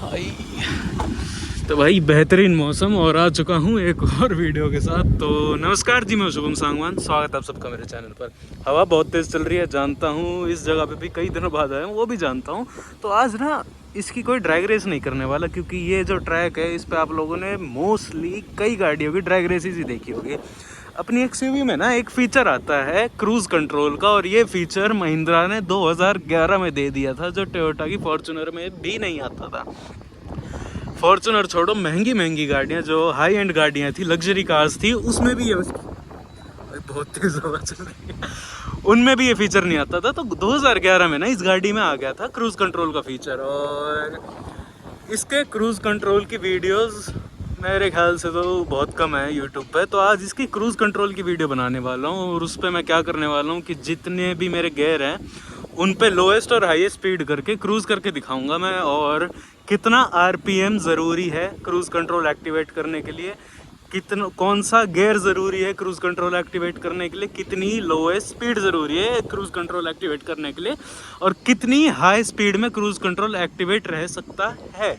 भाई तो भाई बेहतरीन मौसम और आ चुका हूँ एक और वीडियो के साथ। तो नमस्कार जी, मैं शुभम सांगवान, स्वागत है आप सबका मेरे चैनल पर। हवा बहुत तेज़ चल रही है, जानता हूँ। इस जगह पे भी कई दिनों बाद आया हूँ, वो भी जानता हूँ। तो आज ना इसकी कोई ड्रैग रेस नहीं करने वाला, क्योंकि ये जो ट्रैक है इस पर आप लोगों ने मोस्टली कई गाड़ियों की ड्रैग रेसेस ही देखी होगी। अपनी एक्सयूवी में ना एक फ़ीचर आता है क्रूज़ कंट्रोल का, और ये फ़ीचर महिंद्रा ने 2011 में दे दिया था, जो टोयोटा की फॉर्च्यूनर में भी नहीं आता था। फॉर्च्यूनर छोड़ो, महंगी महंगी गाड़ियाँ जो हाई एंड गाड़ियाँ थी, लग्जरी कार्स थी, उसमें भी ये बहुत तेज़ हवा चल रही है, उनमें भी ये फीचर नहीं आता था। तो 2011 में ना इस गाड़ी में आ गया था क्रूज़ कंट्रोल का फीचर, और इसके क्रूज़ कंट्रोल की वीडियोस मेरे ख्याल से तो बहुत कम है यूट्यूब पे। तो आज इसकी क्रूज़ कंट्रोल की वीडियो बनाने वाला हूँ, और उस पर मैं क्या करने वाला हूँ कि जितने भी मेरे गियर हैं उन पे लोएस्ट और हाईएस्ट स्पीड करके क्रूज़ करके दिखाऊंगा मैं, और कितना आरपीएम ज़रूरी है क्रूज़ कंट्रोल एक्टिवेट करने के लिए, कितना कौन सा गियर ज़रूरी है क्रूज़ कंट्रोल एक्टिवेट करने के लिए, कितनी लोएस्ट स्पीड ज़रूरी है क्रूज़ कंट्रोल एक्टिवेट करने के लिए, और कितनी हाई स्पीड में क्रूज़ कंट्रोल एक्टिवेट रह सकता है।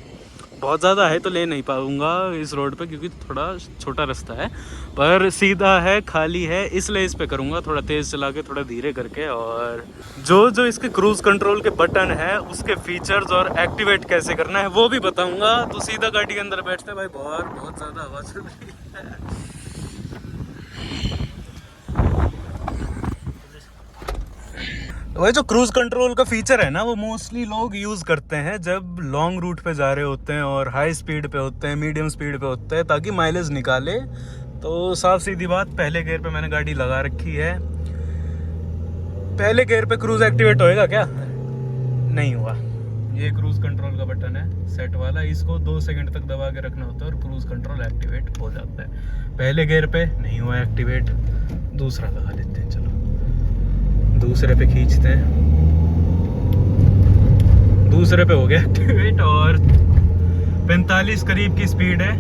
बहुत ज़्यादा है तो ले नहीं पाऊँगा इस रोड पे, क्योंकि थोड़ा छोटा रास्ता है, पर सीधा है, खाली है, इसलिए इस पे करूँगा थोड़ा तेज़ चला के, थोड़ा धीरे करके। और जो इसके क्रूज़ कंट्रोल के बटन है उसके फीचर्स और एक्टिवेट कैसे करना है वो भी बताऊँगा। तो सीधा गाड़ी के अंदर बैठते हैं भाई, बहुत ज़्यादा हवा चल रही है। वही जो क्रूज़ कंट्रोल का फीचर है ना, वो मोस्टली लोग यूज़ करते हैं जब लॉन्ग रूट पे जा रहे होते हैं और हाई स्पीड पे होते हैं, मीडियम स्पीड पे होते हैं, ताकि माइलेज निकाले। तो साफ सीधी बात, पहले गियर पे मैंने गाड़ी लगा रखी है। पहले गियर पे क्रूज़ एक्टिवेट होएगा क्या? नहीं हुआ। ये क्रूज़ कंट्रोल का बटन है सेट वाला, इसको 2 सेकंड तक दबा के रखना होता है और क्रूज़ कंट्रोल एक्टिवेट हो जाता है। पहले गियर पे नहीं हुआ एक्टिवेट, दूसरा लगा लेते हैं। चलो दूसरे पे खींचते हैं, दूसरे पे हो गया एक्टिवेट, और 45 करीब की स्पीड है,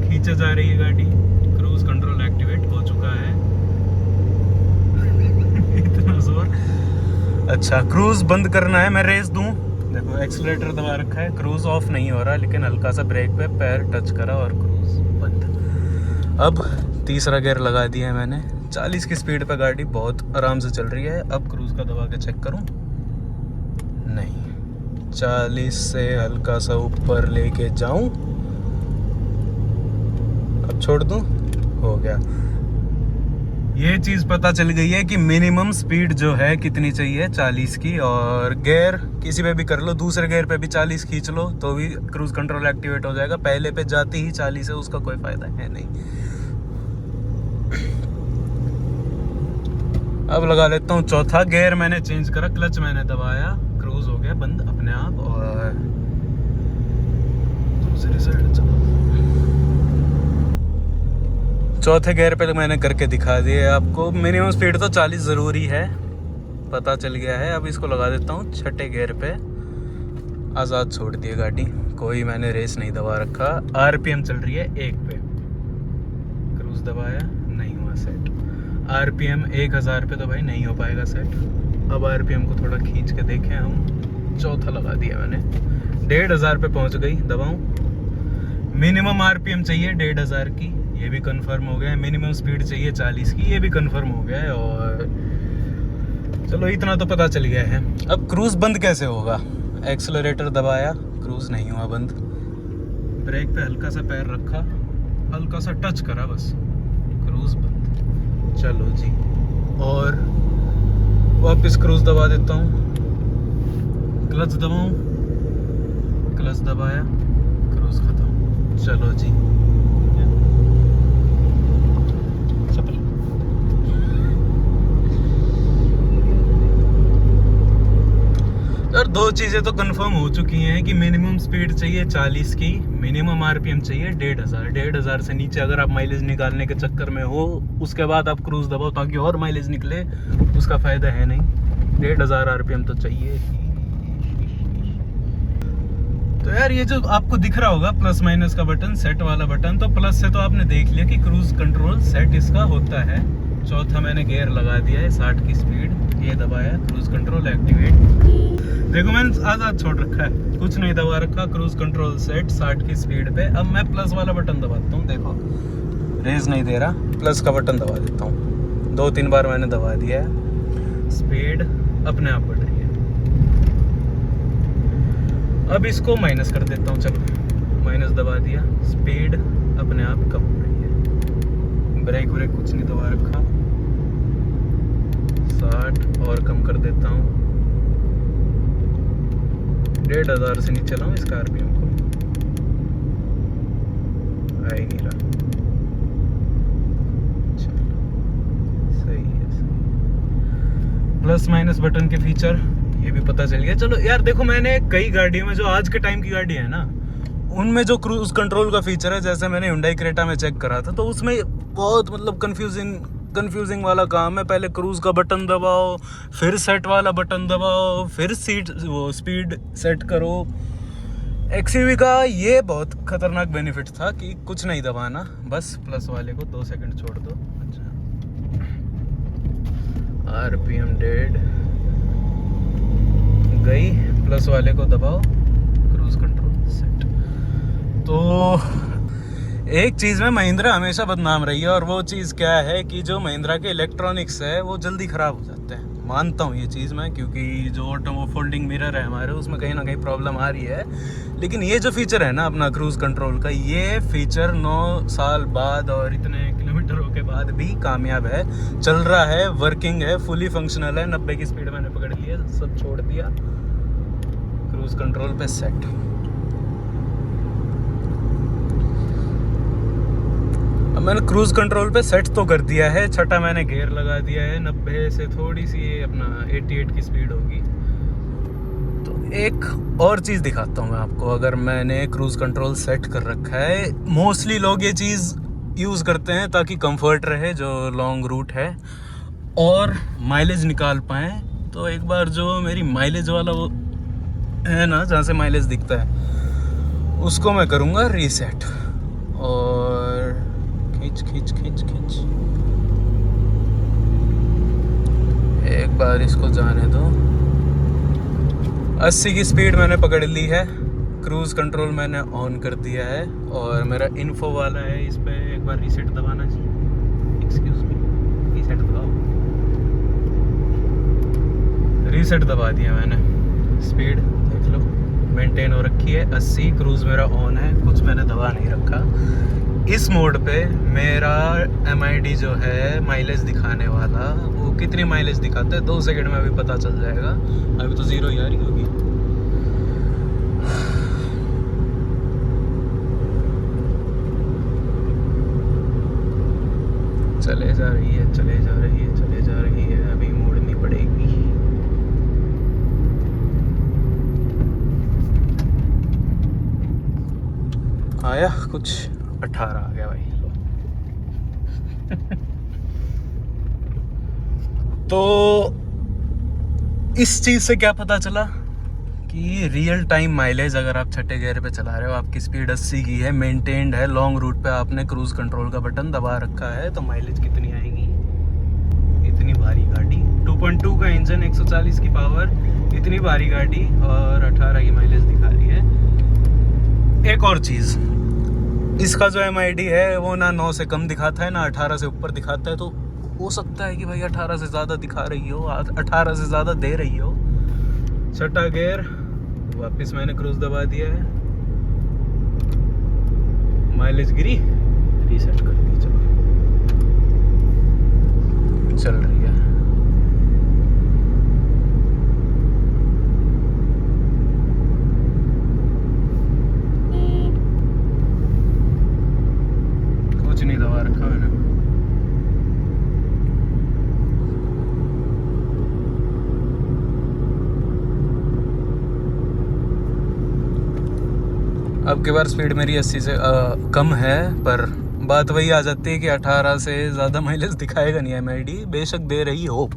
खींचे जा रही है गाड़ी, क्रूज कंट्रोल एक्टिवेट हो चुका है। इतना जोर। अच्छा, क्रूज बंद करना है, मैं रेस दूं। देखो एक्सीलरेटर दबा रखा है, क्रूज ऑफ नहीं हो रहा, लेकिन हल्का सा ब्रेक पे पैर टच करा और क्रूज बंद। अब तीसरा गियर लगा दिया है मैंने। 40 की स्पीड पे गाड़ी बहुत आराम से चल रही है। अब क्रूज़ का दबा के चेक करूं, नहीं, 40 से हल्का सा ऊपर लेके जाऊं, अब छोड़ दूं, हो गया। ये चीज़ पता चल गई है कि मिनिमम स्पीड जो है कितनी चाहिए, 40 की। और गियर किसी पे भी कर लो, दूसरे गियर पे भी 40 खींच लो तो भी क्रूज़ कंट्रोल एक्टिवेट हो जाएगा। पहले पे जाती ही 40 है, उसका कोई फ़ायदा है नहीं। अब लगा लेता हूँ चौथा गियर, मैंने चेंज करा, क्लच मैंने दबाया, क्रूज हो गया बंद अपने आप। और दूसरी साइड चलो, चौथे गियर पे तो मैंने करके दिखा दिया आपको। मिनिमम स्पीड तो 40 ज़रूरी है, पता चल गया है। अब इसको लगा देता हूँ छठे गियर पे, आज़ाद छोड़ दिए गाड़ी, कोई मैंने रेस नहीं दबा रखा। आरपीएम चल रही है 1 पे, क्रूज दबाया, नहीं हुआ सेट। आरपीएम 1000 पे तो भाई नहीं हो पाएगा सेट। अब आरपीएम को थोड़ा खींच के देखें हम, चौथा लगा दिया मैंने, 1500 पे पहुंच गई। दबाऊं, मिनिमम आरपीएम चाहिए 1500 की, ये भी कंफर्म हो गया है। मिनिमम स्पीड चाहिए 40 की, ये भी कंफर्म हो गया है। और चलो इतना तो पता चल गया है। अब क्रूज़ बंद कैसे होगा? एक्सेलरेटर दबाया, क्रूज़ नहीं हुआ बंद, ब्रेक पे हल्का सा पैर रखा, हल्का सा टच करा, बस क्रूज़ बंद। चलो जी, और वापस क्रूज़ दबा देता हूँ, क्लच दबाऊँ, क्लच दबाया, क्रूज़ खत्म। चलो जी, और 2 चीज़ें तो कंफर्म हो चुकी हैं कि मिनिमम स्पीड चाहिए 40 की, मिनिमम आरपीएम चाहिए 1500। 1500 से नीचे अगर आप माइलेज निकालने के चक्कर में हो, उसके बाद आप क्रूज़ दबाओ ताकि और माइलेज निकले, उसका फ़ायदा है नहीं। 1500 आरपीएम तो चाहिए। तो यार ये जो आपको दिख रहा होगा प्लस माइनस का बटन, सेट वाला बटन, तो प्लस से तो आपने देख लिया कि क्रूज़ कंट्रोल सेट इसका होता है। चौथा मैंने गियर लगा दिया है, 60 की स्पीड, ये दबाया, क्रूज कंट्रोल एक्टिवेट। देखो मैंने आज़ाद छोड़ रखा है, कुछ नहीं दबा रखा, क्रूज कंट्रोल सेट 60 की स्पीड पे। अब मैं प्लस वाला बटन दबाता हूँ, देखो रेस नहीं दे रहा, प्लस का बटन दबा देता हूँ। 2-3 बार मैंने दबा दिया है, स्पीड अपने आप बढ़ रही है। अब इसको माइनस कर देता हूँ, चलो माइनस दबा दिया, स्पीड अपने आप कम हो रही है। ब्रेक व्रेक कुछ नहीं दबा रखा, 60 और कम कर देता हूँ। 1500 से नीचे लाऊं इसका आरपीएम को, आ ही नहीं रहा। चलो सही है, सही। प्लस माइनस बटन के फीचर ये भी पता चल गया। चलो यार देखो, मैंने कई गाड़ियों में, जो आज के टाइम की गाड़ी है ना, उनमें जो क्रूज कंट्रोल का फीचर है, जैसे मैंने Hyundai Creta में चेक करा था, तो उसमें बहुत मतलब कंफ्यूजिंग वाला काम है। पहले क्रूज का बटन दबाओ, फिर सेट वाला बटन दबाओ, फिर स्पीड सेट करो। XUV का ये बहुत खतरनाक बेनिफिट था कि कुछ नहीं दबाना, बस प्लस वाले को 2 सेकंड छोड़ दो। अच्छा, आरपीएम डेड गई, प्लस वाले को दबाओ, क्रूज कंट्रोल सेट। तो एक चीज़ में महिंद्रा हमेशा बदनाम रही है, और वो चीज़ क्या है कि जो महिंद्रा के इलेक्ट्रॉनिक्स है वो जल्दी ख़राब हो जाते हैं। मानता हूँ ये चीज़ मैं, क्योंकि जो ऑटो फोल्डिंग मिरर है हमारे, उसमें कहीं ना कहीं प्रॉब्लम आ रही है। लेकिन ये जो फीचर है ना अपना क्रूज़ कंट्रोल का, ये फीचर 9 साल बाद और इतने किलोमीटरों के बाद भी कामयाब है, चल रहा है, वर्किंग है, फुली फंक्शनल है। 90 की स्पीड मैंने पकड़ ली है, सब छोड़ दिया, क्रूज़ कंट्रोल पे सेट। अब मैंने क्रूज कंट्रोल पे सेट तो कर दिया है, छठा मैंने गियर लगा दिया है, 90 से थोड़ी सी ये अपना 88 की स्पीड होगी। तो एक और चीज़ दिखाता हूँ मैं आपको। अगर मैंने क्रूज कंट्रोल सेट कर रखा है, मोस्टली लोग ये चीज़ यूज़ करते हैं ताकि कंफर्ट रहे जो लॉन्ग रूट है और माइलेज निकाल पाएँ। तो एक बार जो मेरी माइलेज वाला वो है ना, जहाँ से माइलेज दिखता है, उसको मैं करूँगा रीसेट, और खींच एक बार इसको जाने दो। 80 की स्पीड मैंने पकड़ ली है, क्रूज कंट्रोल मैंने ऑन कर दिया है, और मेरा इन्फो वाला है, इस पे एक बार रीसेट दबाना जी। एक्सक्यूज मी, रीसेट दबाओ। रीसेट दबा दिया मैंने, स्पीड देख लो मेंटेन हो रखी है, 80। क्रूज मेरा ऑन है, कुछ मैंने दबा नहीं रखा। इस मोड पे मेरा MID जो है माइलेज दिखाने वाला, वो कितनी माइलेज दिखाता है 2 सेकंड में अभी पता चल जाएगा। अभी तो 0 ही आ रही होगी। चले जा रही है, चले जा रही है, चले जा रही है, अभी मोड़नी पड़ेगी। आया कुछ 18 आ गया भाई। तो इस चीज़ से क्या पता चला कि रियल टाइम माइलेज, अगर आप छठे गियर पे चला रहे हो, आपकी स्पीड 80 की है, मेंटेन्ड है, लॉन्ग रूट पे आपने क्रूज कंट्रोल का बटन दबा रखा है, तो माइलेज कितनी आएगी। इतनी भारी गाड़ी, 2.2 का इंजन, 140 की पावर, इतनी भारी गाड़ी और 18 की माइलेज दिखा रही है। एक और चीज़, इसका जो MID है वो ना 9 से कम दिखाता है, ना 18 से ऊपर दिखाता है। तो हो सकता है कि भाई 18 से ज़्यादा दिखा रही हो, 18 से ज़्यादा दे रही हो। छठा गियर, वापस मैंने क्रूज दबा दिया है, माइलेज गिरी, रीसेट कर दी, चल रही है। कुछ नहीं दबा रखा मैंने। अब की बार स्पीड मेरी 80 से कम है, पर बात वही आ जाती है कि 18 से ज़्यादा माइलेज दिखाएगा नहीं MID, बेशक दे रही हो।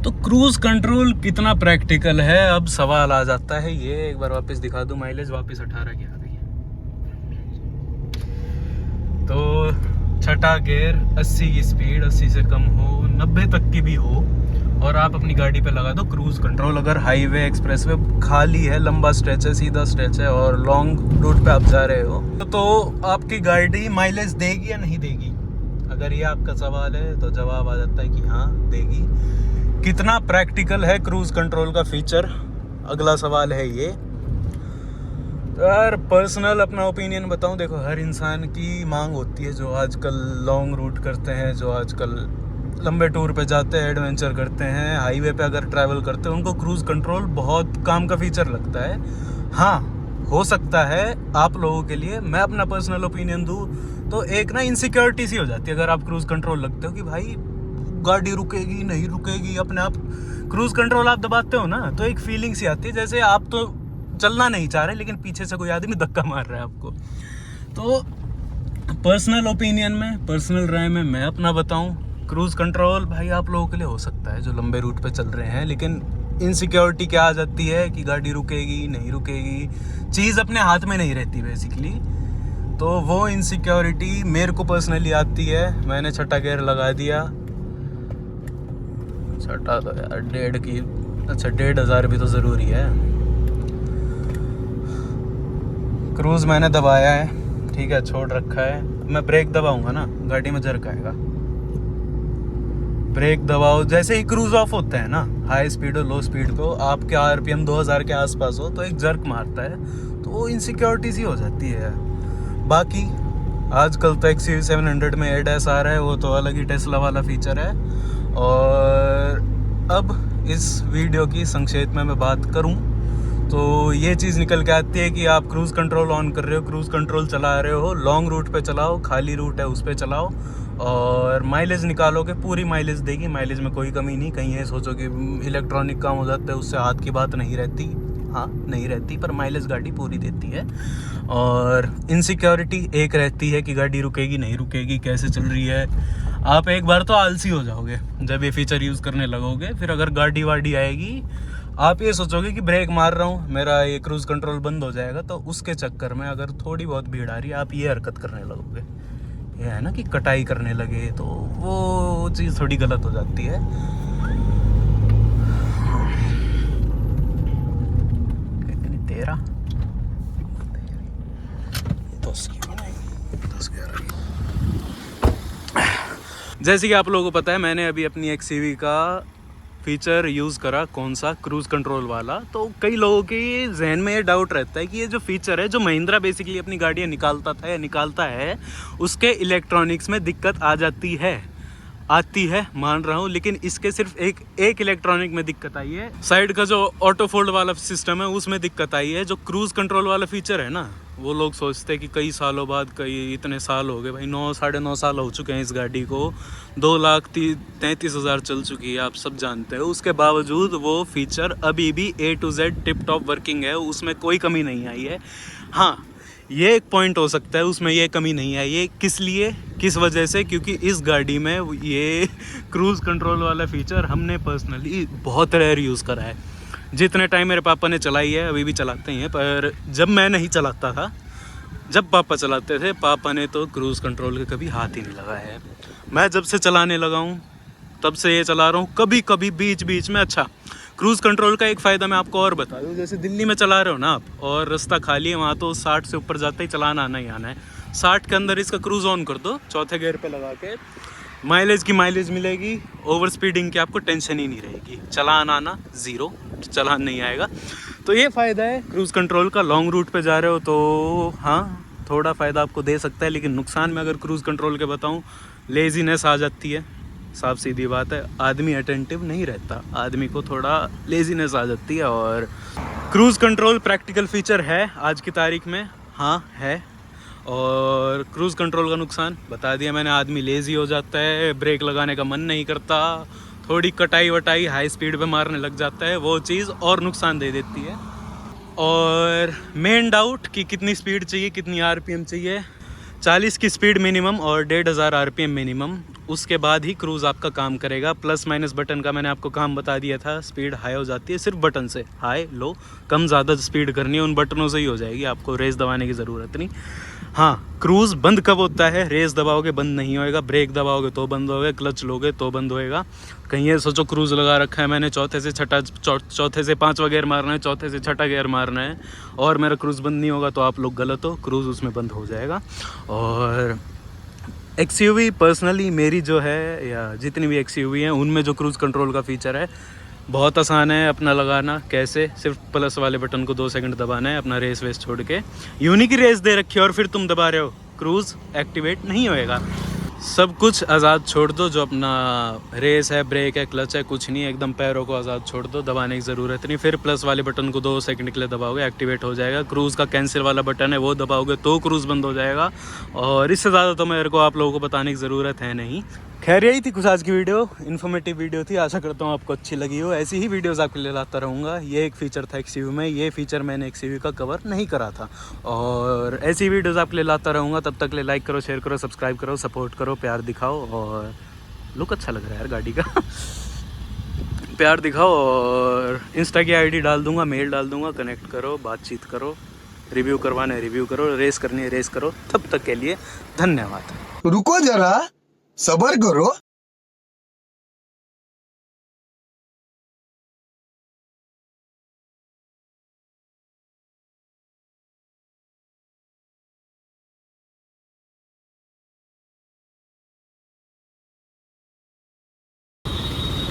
तो क्रूज कंट्रोल कितना प्रैक्टिकल है, अब सवाल आ जाता है ये। एक बार वापस दिखा दूं, माइलेज वापस 18 की आ गई है। तो छठा गियर 80 की स्पीड, 80 से कम हो, 90 तक की भी हो, और आप अपनी गाड़ी पे लगा दो क्रूज़ कंट्रोल। अगर हाईवे एक्सप्रेसवे खाली है, लंबा स्ट्रेच है, सीधा स्ट्रेच है और लॉन्ग रूट पे आप जा रहे हो तो आपकी गाड़ी माइलेज देगी या नहीं देगी? अगर ये आपका सवाल है तो जवाब आ जाता है कि हाँ देगी। कितना प्रैक्टिकल है क्रूज़ कंट्रोल का फीचर, अगला सवाल है ये। यार पर्सनल अपना ओपिनियन बताऊं, देखो हर इंसान की मांग होती है, जो आजकल लॉन्ग रूट करते हैं, जो आजकल लंबे टूर पे जाते हैं, एडवेंचर करते हैं, हाईवे पे अगर ट्रैवल करते हैं, उनको क्रूज़ कंट्रोल बहुत काम का फीचर लगता है। हाँ हो सकता है आप लोगों के लिए, मैं अपना पर्सनल ओपिनियन दूं तो एक ना इनसिक्योरिटी सी हो जाती है अगर आप क्रूज़ कंट्रोल लगते हो कि भाई गाड़ी रुकेगी नहीं रुकेगी। अपने आप क्रूज़ कंट्रोल आप दबाते हो ना तो एक फीलिंग सी आती है जैसे आप तो चलना नहीं चाह रहे लेकिन पीछे से कोई आदमी धक्का मार रहा है आपको। तो पर्सनल ओपिनियन में, पर्सनल राय में मैं अपना बताऊं, क्रूज़ कंट्रोल भाई आप लोगों के लिए हो सकता है जो लंबे रूट पे चल रहे हैं, लेकिन इनसिक्योरिटी क्या आ जाती है कि गाड़ी रुकेगी नहीं रुकेगी, चीज़ अपने हाथ में नहीं रहती बेसिकली। तो वो इनसिक्योरिटी मेरे को पर्सनली आती है। मैंने छठा गियर लगा दिया, छठा तो यार 1.5 की, अच्छा 1,500 भी तो ज़रूरी है। क्रूज़ मैंने दबाया है, ठीक है, छोड़ रखा है। मैं ब्रेक दबाऊंगा ना गाड़ी में जर्क आएगा। ब्रेक दबाओ, जैसे ही क्रूज़ ऑफ होता है ना, हाई स्पीड हो लो स्पीड पे हो, आपके आरपीएम 2000 के आसपास हो तो एक जर्क मारता है, तो वो इनसिक्योरिटी सी हो जाती है। बाकी आजकल तो XUV700 में ADAS आ रहा है, वो तो अलग ही टेस्ला वाला फीचर है। और अब इस वीडियो की संक्षेप में मैं बात करूं तो ये चीज़ निकल के आती है कि आप क्रूज़ कंट्रोल ऑन कर रहे हो, क्रूज़ कंट्रोल चला रहे हो, लॉन्ग रूट पे चलाओ, खाली रूट है उस पे चलाओ और माइलेज निकालोगे, पूरी माइलेज देगी, माइलेज में कोई कमी नहीं। कहीं ये सोचो कि इलेक्ट्रॉनिक काम हो जाता है उससे हाथ की बात नहीं रहती, हाँ नहीं रहती, पर माइलेज गाड़ी पूरी देती है। और इनसिक्योरिटी एक रहती है कि गाड़ी रुकेगी नहीं रुकेगी, कैसे चल रही है। आप एक बार तो आलसी हो जाओगे जब ये फीचर यूज़ करने लगोगे, फिर अगर गाड़ी वाड़ी आएगी आप ये सोचोगे कि ब्रेक मार रहा हूँ मेरा ये क्रूज़ कंट्रोल बंद हो जाएगा, तो उसके चक्कर में अगर थोड़ी बहुत भीड़ आ रही है आप ये हरकत करने लगोगे। ये है ना कि कटाई करने लगे, तो वो चीज़ थोड़ी गलत हो जाती है। तेरा 10 की बनाएगी, 10-11 की। जैसे कि आप लोगों को पता है मैंने अभी अपनी XUV का फीचर यूज़ करा, कौन सा, क्रूज़ कंट्रोल वाला। तो कई लोगों के जहन में ये डाउट रहता है कि ये जो फीचर है, जो महिंद्रा बेसिकली अपनी गाड़ियाँ निकालता था या निकालता है, उसके इलेक्ट्रॉनिक्स में दिक्कत आ जाती है, आती है, मान रहा हूँ, लेकिन इसके सिर्फ एक इलेक्ट्रॉनिक में दिक्कत आई है। साइड का जो ऑटो फोल्ड वाला सिस्टम है उसमें दिक्कत आई है। जो क्रूज़ कंट्रोल वाला फीचर है ना, वो लोग सोचते हैं कि कई सालों बाद, कई इतने साल हो गए भाई, 9-9.5 साल हो चुके हैं इस गाड़ी को, 2,33,000 चल चुकी है, आप सब जानते हो। उसके बावजूद वो फीचर अभी भी A to Z tip top working है, उसमें कोई कमी नहीं आई है। हाँ ये एक पॉइंट हो सकता है उसमें ये कमी नहीं आई है, किस लिए, किस वजह से, क्योंकि इस गाड़ी में ये क्रूज़ कंट्रोल वाला फीचर हमने पर्सनली बहुत रेयर यूज़ करा है। जितने टाइम मेरे पापा ने चलाई है, अभी भी चलाते ही हैं, पर जब मैं नहीं चलाता था, जब पापा चलाते थे, पापा ने तो क्रूज़ कंट्रोल के कभी हाथ ही नहीं लगाया है। मैं जब से चलाने लगा हूँ तब से ये चला रहा हूँ, कभी कभी बीच बीच में। अच्छा, क्रूज़ कंट्रोल का एक फ़ायदा मैं आपको और बता दूँ, जैसे दिल्ली में चला रहे हो ना आप और रास्ता खाली है, वहाँ तो 60 से ऊपर जाते ही चलाना आना ही आना है। 60 के अंदर इसका क्रूज़ ऑन कर दो, चौथे गियर पे लगा के, माइलेज की माइलेज मिलेगी, ओवर स्पीडिंग की आपको टेंशन ही नहीं रहेगी, चलान आना ज़ीरो, चलान नहीं आएगा। तो ये फ़ायदा है क्रूज़ कंट्रोल का। लॉन्ग रूट पे जा रहे हो तो हाँ थोड़ा फ़ायदा आपको दे सकता है, लेकिन नुकसान में अगर क्रूज़ कंट्रोल के बताऊँ, लेज़ीनेस आ जाती है, साफ सीधी बात है, आदमी अटेंटिव नहीं रहता, आदमी को थोड़ा लेज़ीनेस आ जाती है। और क्रूज़ कंट्रोल प्रैक्टिकल फीचर है आज की तारीख में, हाँ है। और क्रूज़ कंट्रोल का नुकसान बता दिया मैंने, आदमी लेज़ी हो जाता है, ब्रेक लगाने का मन नहीं करता, थोड़ी कटाई वटाई हाई स्पीड पे मारने लग जाता है, वो चीज़ और नुकसान दे देती है। और मेन डाउट कि कितनी स्पीड चाहिए, कितनी आरपीएम चाहिए, 40 की स्पीड मिनिमम और 1,500 आरपीएम मिनिमम। उसके बाद ही क्रूज़ आपका काम करेगा। प्लस माइनस बटन का मैंने आपको काम बता दिया था। स्पीड हाई हो जाती है सिर्फ बटन से, हाई लो कम ज़्यादा स्पीड करनी है उन बटनों से ही हो जाएगी, आपको रेस दबाने की ज़रूरत नहीं। हाँ, क्रूज़ बंद कब होता है? रेस दबाओगे बंद नहीं होएगा, ब्रेक दबाओगे तो बंद होगा, क्लच लोगे तो बंद होएगा। कहीं ये सोचो क्रूज़ लगा रखा है मैंने, चौथे से 5वां गियर मारना है, चौथे से 6ठा गियर मारना है और मेरा क्रूज़ बंद नहीं होगा तो आप लोग गलत हो, क्रूज़ उसमें बंद हो जाएगा। और XUV पर्सनली मेरी जो है या जितनी भी XUV हैं उनमें जो क्रूज़ कंट्रोल का फ़ीचर है बहुत आसान है अपना लगाना। कैसे? सिर्फ प्लस वाले बटन को 2 सेकंड दबाना है, अपना रेस वेस छोड़ के। यूनिक रेस दे रखी है और फिर तुम दबा रहे हो, क्रूज़ एक्टिवेट नहीं होएगा। सब कुछ आज़ाद छोड़ दो, जो अपना रेस है, ब्रेक है, क्लच है, कुछ नहीं, एकदम पैरों को आज़ाद छोड़ दो, दबाने की ज़रूरत नहीं। फिर प्लस वाले बटन को 2 सेकंड के लिए दबाओगे, एक्टिवेट हो जाएगा। क्रूज़ का कैंसिल वाला बटन है वो दबाओगे तो क्रूज़ बंद हो जाएगा। और इससे ज़्यादा तो मेरे को आप लोगों को बताने की ज़रूरत है नहीं। खैर यही थी कुछ आज की वीडियो, इन्फॉर्मेटिव वीडियो थी। आशा करता हूँ आपको अच्छी लगी हो। ऐसी ही वीडियोस आपके लिए लाता रहूँगा। ये एक फ़ीचर था XUV में, ये फ़ीचर मैंने XUV का कवर नहीं करा था और ऐसी वीडियोस आपके लिए लाता रहूँगा। तब तक ले लाइक करो, शेयर करो, सब्सक्राइब करो, सपोर्ट करो, प्यार दिखाओ। और लुक अच्छा लग रहा है यार गाड़ी का प्यार दिखाओ। और इंस्टा की ID डाल दूँगा, मेल डाल दूँगा, कनेक्ट करो, बातचीत करो, रिव्यू करवाना है रिव्यू करो, रेस करनी है रेस करो। तब तक के लिए धन्यवाद। रुको जरा, सबर करो।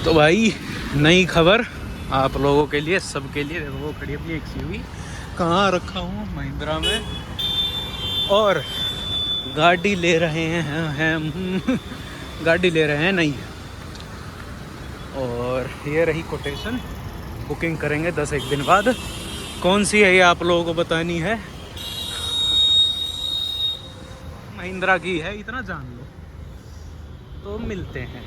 तो भाई नई खबर आप लोगों के लिए, सबके लिए। देखो वो खड़ी अपनी XUV, कहाँ रखा हूँ? महिंद्रा में। और गाड़ी ले रहे हैं हम गाड़ी ले रहे हैं नहीं। और ये रही कोटेशन, बुकिंग करेंगे 10-1 दिन बाद। कौन सी है ये आप लोगों को बतानी है, महिंद्रा की है, इतना जान लो। तो मिलते हैं।